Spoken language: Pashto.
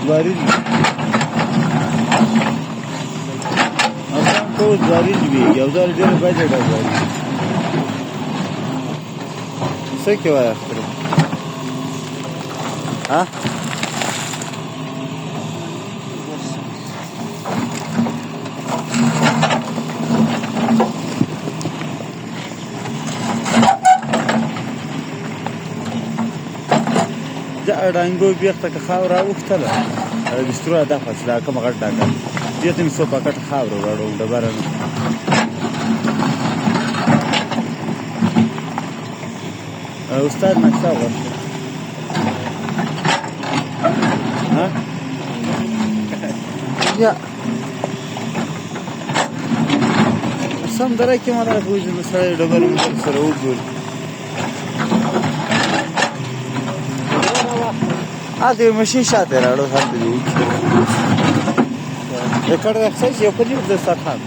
زواري دي اصلا ټول زواري دي یو ځل ډېر باید زواري څه کې وای اختر ها ډانګو بیخته که خاوره اوښتله بستروه دا فاصله کومه غټ ډاکه دې ته مې څو پاکټ خاوره وراړو ډبره نه استاد نقشه غوښته ها یا سم دره کې ما دغه وځي نو سړی ډبرې موټر سره وګوري هذه ماشین شاته راړو هلته دی وکړي د کار د احساس یو په دې د ساتل